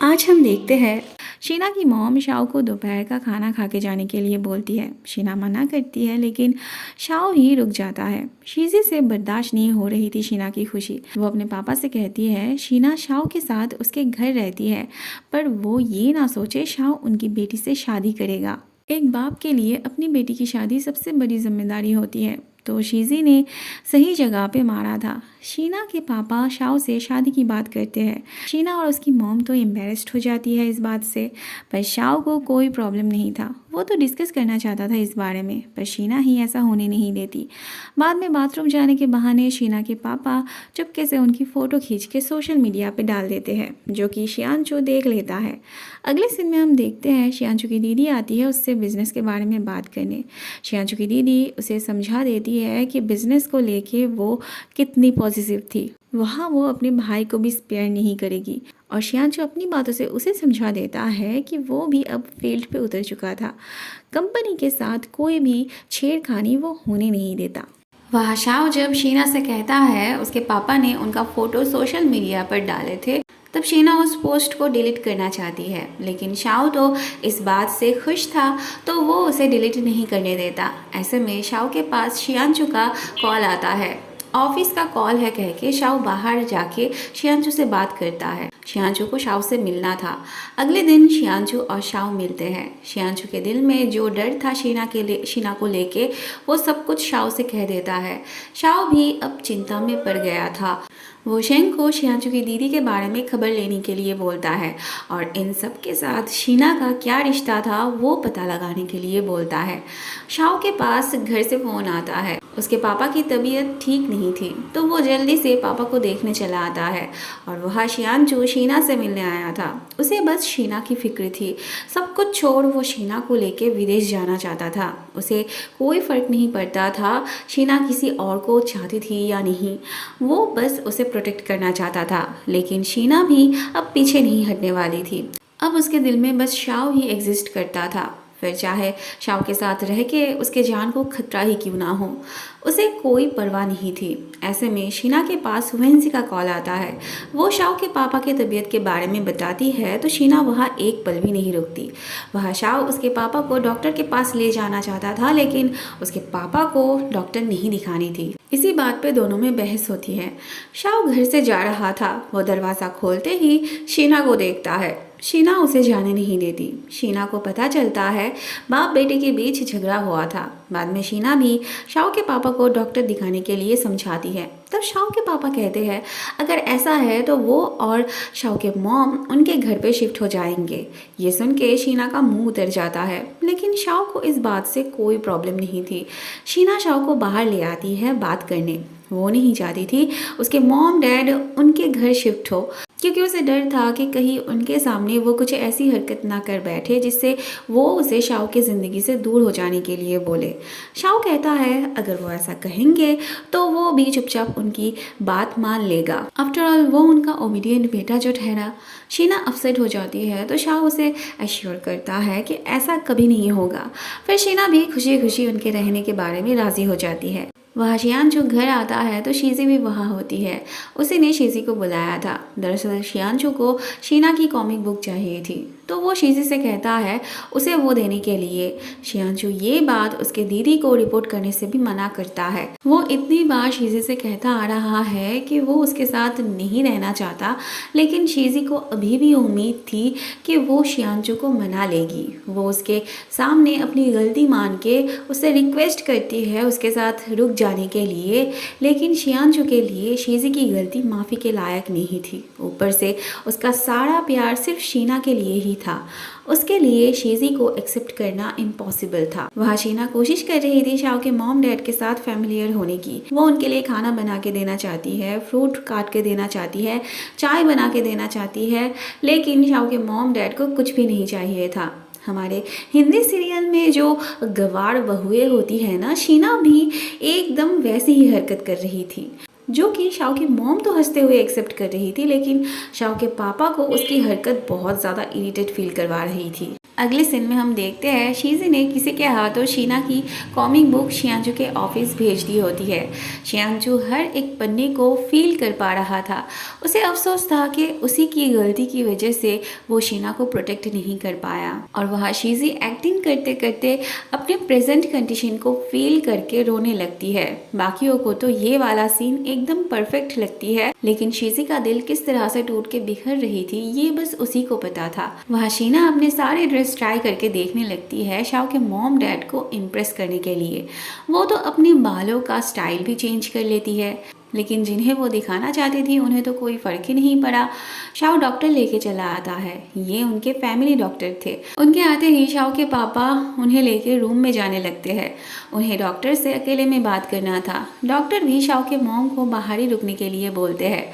आज हम देखते हैं शीना की मॉम शाओ को दोपहर का खाना खा के जाने के लिए बोलती है। शीना मना करती है लेकिन शाओ ही रुक जाता है। शीजी से बर्दाश्त नहीं हो रही थी शीना की खुशी। वो अपने पापा से कहती है शीना शाओ के साथ उसके घर रहती है, पर वो ये ना सोचे शाओ उनकी बेटी से शादी करेगा। एक बाप के लिए अपनी बेटी की शादी सबसे बड़ी जिम्मेदारी होती है, तो शीजी ने सही जगह पे मारा था। शीना के पापा शाओ से शादी की बात करते हैं। शीना और उसकी मॉम तो एम्बेरस्ड हो जाती है इस बात से, पर शाओ को कोई प्रॉब्लम नहीं था। वो तो डिस्कस करना चाहता था इस बारे में, पर शीना ही ऐसा होने नहीं देती। बाद में बाथरूम जाने के बहाने शीना के पापा चुपके से उनकी फ़ोटो खींच के सोशल मीडिया पे डाल देते हैं, जो कि शियांचू देख लेता है। अगले सीन में हम देखते हैं शियांचू की दीदी आती है उससे बिजनेस के बारे में बात करने। शियांचू की दीदी उसे समझा देती है कि बिजनेस को लेके वो कितनी पॉजिटिव थी, वहाँ वो अपने भाई को भी स्पेयर नहीं करेगी। और शियांचू अपनी बातों से उसे समझा देता है कि वो भी अब फील्ड पे उतर चुका था। कंपनी के साथ कोई भी छेड़खानी वो होने नहीं देता। वह शाओ जब शीना से कहता है उसके पापा ने उनका फ़ोटो सोशल मीडिया पर डाले थे, तब शीना उस पोस्ट को डिलीट करना चाहती है, लेकिन शाओ तो इस बात से खुश था तो वो उसे डिलीट नहीं करने देता। ऐसे में शाओ के पास शियांचू का कॉल आता है। ऑफिस का कॉल है कह के शाओ बाहर जाके शियांचू से बात करता है। शियांचू को शाओ से मिलना था। अगले दिन शियांचू और शाओ मिलते हैं। शियांचू के दिल में जो डर था शीना को लेके, वो सब कुछ शाओ से कह देता है। शाओ भी अब चिंता में पड़ गया था। वो शेंग को शियांचू की दीदी के बारे में खबर लेने के लिए बोलता है और इन सब के साथ शीना का क्या रिश्ता था वो पता लगाने के लिए बोलता है। शाओ के पास घर से फ़ोन आता है। उसके पापा की तबीयत ठीक नहीं थी, तो वो जल्दी से पापा को देखने चला आता है और वहाँ शियांचू शीना से मिलने आया था। उसे बस शीना की फिक्र थी। सब कुछ छोड़ वो शीना को लेके विदेश जाना चाहता था। उसे कोई फ़र्क नहीं पड़ता था शीना किसी और को चाहती थी या नहीं, वो बस उसे प्रोटेक्ट करना चाहता था। लेकिन शीना भी अब पीछे नहीं हटने वाली थी। अब उसके दिल में बस शाओ ही एग्जिस्ट करता था, फिर चाहे शाओ के साथ रह के उसके जान को खतरा ही क्यों ना हो, उसे कोई परवाह नहीं थी। ऐसे में शीना के पास वेंसी का कॉल आता है। वो शाओ के पापा के तबीयत के बारे में बताती है तो शीना वहाँ एक पल भी नहीं रुकती। वह शाओ उसके पापा को डॉक्टर के पास ले जाना चाहता था, लेकिन उसके पापा को डॉक्टर नहीं दिखानी थी। इसी बात पे दोनों में बहस होती है। शाओ घर से जा रहा था। वो दरवाज़ा खोलते ही शीना को देखता है। शीना उसे जाने नहीं देती। शीना को पता चलता है बाप बेटे के बीच झगड़ा हुआ था। बाद में शीना भी शाओ के पापा को डॉक्टर दिखाने के लिए समझाती है। तब शाओ के पापा कहते हैं अगर ऐसा है तो वो और शाओ के मॉम उनके घर पे शिफ्ट हो जाएंगे। ये सुन के शीना का मुंह उतर जाता है, लेकिन शाओ को इस बात से कोई प्रॉब्लम नहीं थी। शीना शाओ को बाहर ले आती है बात करने। वो नहीं चाहती थी उसके मॉम डैड उनके घर शिफ्ट हो, क्योंकि उसे डर था कि कहीं उनके सामने वो कुछ ऐसी हरकत ना कर बैठे जिससे वो उसे शाओ की ज़िंदगी से दूर हो जाने के लिए बोले। शाओ कहता है अगर वो ऐसा कहेंगे तो वो भी चुपचाप उनकी बात मान लेगा। आफ्टर ऑल वो उनका ओबीडियंट बेटा जो ठहरा। शीना अपसेट हो जाती है तो शाओ उसे एश्योर करता है कि ऐसा कभी नहीं होगा। फिर शीना भी खुशी खुशी उनके रहने के बारे में राज़ी हो जाती है। वहाँ शियांचू घर आता है तो शीजी भी वहाँ होती है। उसी ने शीजी को बुलाया था। दरअसल शियांचू को शीना की कॉमिक बुक चाहिए थी, तो वो शीजी से कहता है उसे वो देने के लिए। शियांचू ये बात उसके दीदी को रिपोर्ट करने से भी मना करता है। वो इतनी बार शीजी से कहता आ रहा है कि वो उसके साथ नहीं रहना चाहता, लेकिन शीजी को अभी भी उम्मीद थी कि वो शियांचू को मना लेगी। वो उसके सामने अपनी गलती मान के उससे रिक्वेस्ट करती है उसके साथ रुक जाने के लिए, लेकिन शियांचू के लिए शीजी की गलती माफ़ी के लायक नहीं थी। ऊपर से उसका सारा प्यार सिर्फ शीना के लिए ही था। उसके लिए शीजी को एक्सेप्ट करना इम्पॉसिबल था। वह शीना कोशिश कर रही थी शाओ के मॉम डैड के साथ फैमिलियर होने की। वो उनके लिए खाना बना के देना चाहती है, फ्रूट काट के देना चाहती है, चाय बना के देना चाहती है, लेकिन शाओ के मॉम डैड को कुछ भी नहीं चाहिए था। हमारे हिंदी सीरियल में जो गवार बहुएं होती है ना, शीना भी एकदम वैसी ही हरकत कर रही थी, जो कि शाओ की मॉम तो हंसते हुए एक्सेप्ट कर रही थी, लेकिन शाओ के पापा को उसकी हरकत बहुत ज़्यादा इरिटेट फील करवा रही थी। अगले सीन में हम देखते हैं शीजी ने किसी के हाथों शीना की कॉमिक बुक शियांजू के ऑफिस भेज दी होती है। शियांजू हर एक पन्ने को फील कर पा रहा था। उसे अफसोस था कि उसी की गलती की वजह से वो शीना को प्रोटेक्ट नहीं कर पाया और वहाँ शीजी एक्टिंग करते करते अपने प्रेजेंट कंडीशन को फील करके रोने लगती है। बाकियों को तो ये वाला सीन एकदम परफेक्ट लगती है, लेकिन शीजी का दिल किस तरह से टूट के बिखर रही थी ये बस उसी को पता था। वहाँ शीना अपने सारे ड्रेस ट्राई करके देखने लगती है शाओ के मॉम डैड को इम्प्रेस करने के लिए। वो तो अपने बालों का स्टाइल भी चेंज कर लेती है, लेकिन जिन्हें वो दिखाना चाहती थी उन्हें तो कोई फर्क ही नहीं पड़ा। शाओ डॉक्टर लेके चला आता है। ये उनके फैमिली डॉक्टर थे। उनके आते ही शाओ के पापा उन्हें लेके रूम में जाने लगते हैं। उन्हें डॉक्टर से अकेले में बात करना था। डॉक्टर भी शाओ के मॉम को बाहर ही रुकने के लिए बोलते हैं।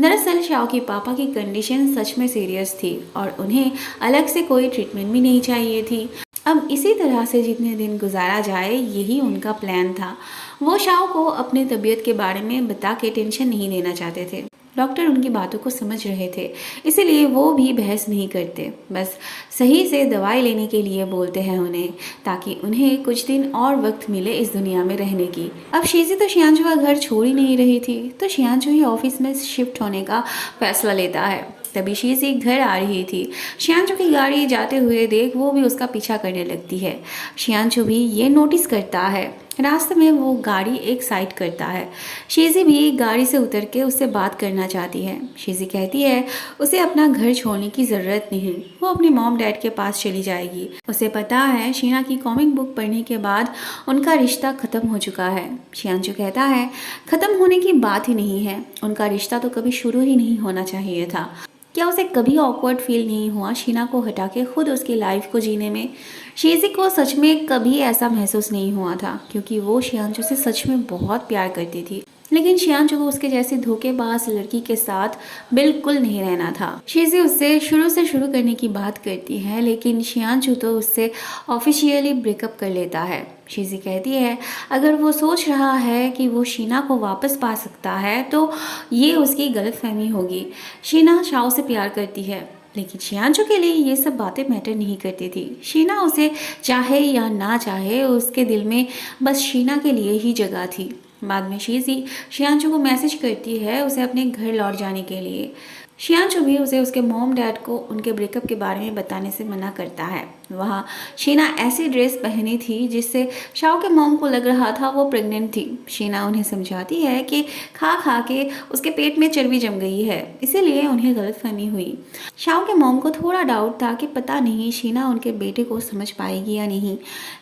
दरअसल शाओ के पापा की कंडीशन सच में सीरियस थी और उन्हें अलग से कोई ट्रीटमेंट भी नहीं चाहिए थी। अब इसी तरह से जितने दिन गुजारा जाए यही उनका प्लान था। वो शाओ को अपने तबीयत के बारे में बता के टेंशन नहीं देना चाहते थे। डॉक्टर उनकी बातों को समझ रहे थे, इसीलिए वो भी बहस नहीं करते, बस सही से दवाई लेने के लिए बोलते हैं उन्हें, ताकि उन्हें कुछ दिन और वक्त मिले इस दुनिया में रहने की। अब शीजी तो शियांजू का घर छोड़ ही नहीं रही थी, तो शियांजू ही ऑफिस में शिफ्ट होने का फैसला लेता है। तभी शीजी घर आ रही थी। शियांजू की गाड़ी जाते हुए देख वो भी उसका पीछा करने लगती है। शियांजू भी ये नोटिस करता है। रास्ते में वो गाड़ी एक साइड करता है। शीजी भी गाड़ी से उतर के उससे बात करना चाहती है। शीजी कहती है उसे अपना घर छोड़ने की ज़रूरत नहीं, वो अपने मॉम डैड के पास चली जाएगी। उसे पता है शीना की कॉमिक बुक पढ़ने के बाद उनका रिश्ता ख़त्म हो चुका है। शियांजू कहता है ख़त्म होने की बात ही नहीं है, उनका रिश्ता तो कभी शुरू ही नहीं होना चाहिए था। क्या उसे कभी ऑकवर्ड फील नहीं हुआ शीना को हटा के खुद उसकी लाइफ को जीने में? शीजी को सच में कभी ऐसा महसूस नहीं हुआ था, क्योंकि वो शियांजू से सच में बहुत प्यार करती थी, लेकिन शियांजू को उसके जैसी धोखेबाज लड़की के साथ बिल्कुल नहीं रहना था। शीजी उससे शुरू करने की बात करती है, लेकिन शियांजू तो उससे ऑफिशियली ब्रेकअप कर लेता है। शीजी कहती है अगर वो सोच रहा है कि वो शीना को वापस पा सकता है तो ये उसकी गलतफहमी होगी। शीना शाओ से प्यार करती है, लेकिन शियांजू के लिए ये सब बातें मैटर नहीं करती थी। शीना उसे चाहे या ना चाहे उसके दिल में बस शीना के लिए ही जगह थी। बाद में शीजी शियांजू को मैसेज करती है उसे अपने घर लौट जाने के लिए। शियांजू भी उसे उसके मॉम डैड को उनके ब्रेकअप के बारे में बताने से मना करता है। वहाँ शीना ऐसी ड्रेस पहनी थी जिससे शाओ के मॉम को लग रहा था वो प्रेग्नेंट थी। शीना उन्हें समझाती है कि खा खा के उसके पेट में चर्बी जम गई है, इसीलिए उन्हें गलतफहमी हुई। शाओ के मॉम को थोड़ा डाउट था कि पता नहीं शीना उनके बेटे को समझ पाएगी या नहीं,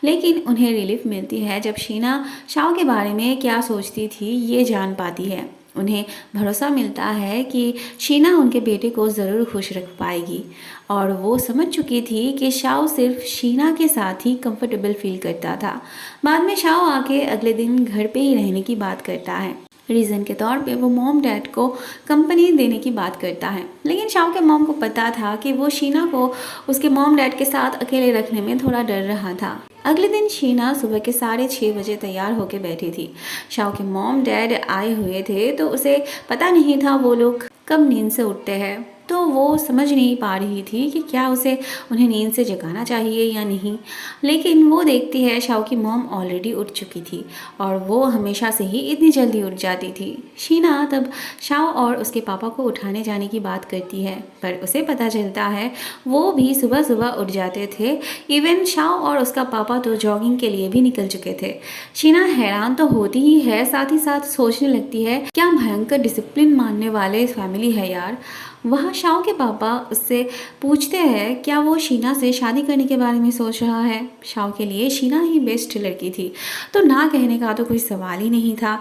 लेकिन उन्हें रिलीफ मिलती है जब शीना शाओ के बारे में क्या सोचती थी ये जान पाती है। उन्हें भरोसा मिलता है कि शीना उनके बेटे को ज़रूर खुश रख पाएगी, और वो समझ चुकी थी कि शाओ सिर्फ शीना के साथ ही कंफर्टेबल फील करता था। बाद में शाओ आके अगले दिन घर पे ही रहने की बात करता है। रीज़न के तौर पे वो मॉम डैड को कंपनी देने की बात करता है, लेकिन शाओ के मॉम को पता था कि वो शीना को उसके मॉम डैड के साथ अकेले रखने में थोड़ा डर रहा था। अगले दिन शीना सुबह के 6:30 बजे तैयार होकर बैठी थी। शाओ के मॉम डैड आए हुए थे, तो उसे पता नहीं था वो लोग कब नींद से उठते हैं, तो वो समझ नहीं पा रही थी कि क्या उसे उन्हें नींद से जगाना चाहिए या नहीं। लेकिन वो देखती है शाओ की मॉम ऑलरेडी उठ चुकी थी और वो हमेशा से ही इतनी जल्दी उठ जाती थी। शीना तब शाओ और उसके पापा को उठाने जाने की बात करती है, पर उसे पता चलता है वो भी सुबह सुबह उठ जाते थे। इवन शाओ और उसका पापा तो जॉगिंग के लिए भी निकल चुके थे। शीना हैरान तो होती ही है, साथ ही साथ सोचने लगती है क्या भयंकर डिसिप्लिन मानने वाले फैमिली है यार। वहाँ शाओ के पापा उससे पूछते हैं क्या वो शीना से शादी करने के बारे में सोच रहा है। शाओ के लिए शीना ही बेस्ट लड़की थी, तो ना कहने का तो कोई सवाल ही नहीं था।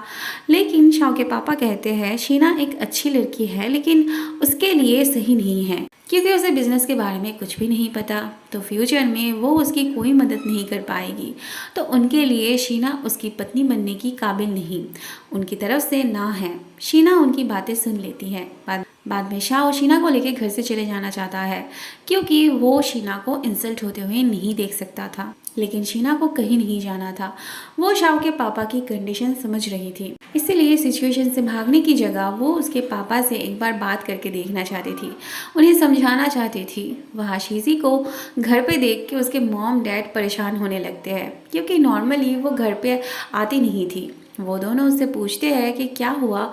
लेकिन शाओ के पापा कहते हैं शीना एक अच्छी लड़की है, लेकिन उसके लिए सही नहीं है, क्योंकि उसे बिजनेस के बारे में कुछ भी नहीं पता, तो फ्यूचर में वो उसकी कोई मदद नहीं कर पाएगी, तो उनके लिए शीना उसकी पत्नी बनने की काबिल नहीं। उनकी तरफ से ना है। शीना उनकी बातें सुन लेती है। बाद में शाओ शीना को लेकर घर से चले जाना चाहता है, क्योंकि वो शीना को इंसल्ट होते हुए नहीं देख सकता था। लेकिन शीना को कहीं नहीं जाना था। वो शाओ के पापा की कंडीशन समझ रही थी, इसीलिए सिचुएशन से भागने की जगह वो उसके पापा से एक बार बात करके देखना चाहती थी, उन्हें समझाना चाहती थी। वह शीजी को घर पे देख के उसके मॉम डैड परेशान होने लगते हैं, क्योंकि नॉर्मली वो घर पे आती नहीं थी। वो दोनों उससे पूछते हैं कि क्या हुआ,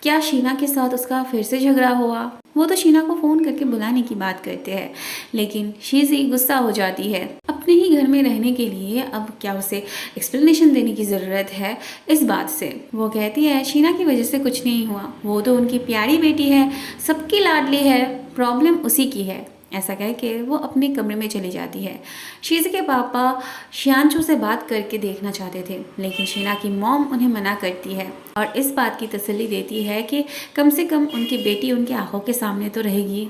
क्या शीना के साथ उसका फिर से झगड़ा हुआ। वो तो शीना को फ़ोन करके बुलाने की बात करते हैं, लेकिन शीजी गुस्सा हो जाती है। अपने ही घर में रहने के लिए अब क्या उसे एक्सप्लेनेशन देने की ज़रूरत है इस बात से। वो कहती है शीना की वजह से कुछ नहीं हुआ, वो तो उनकी प्यारी बेटी है, सबकी लाडली है, प्रॉब्लम उसी की है। ऐसा कह के वो अपने कमरे में चली जाती है। शीज़े के पापा शियांचू से बात करके देखना चाहते थे, लेकिन शीना की मॉम उन्हें मना करती है और इस बात की तसल्ली देती है कि कम से कम उनकी बेटी उनकी आंखों के सामने तो रहेगी।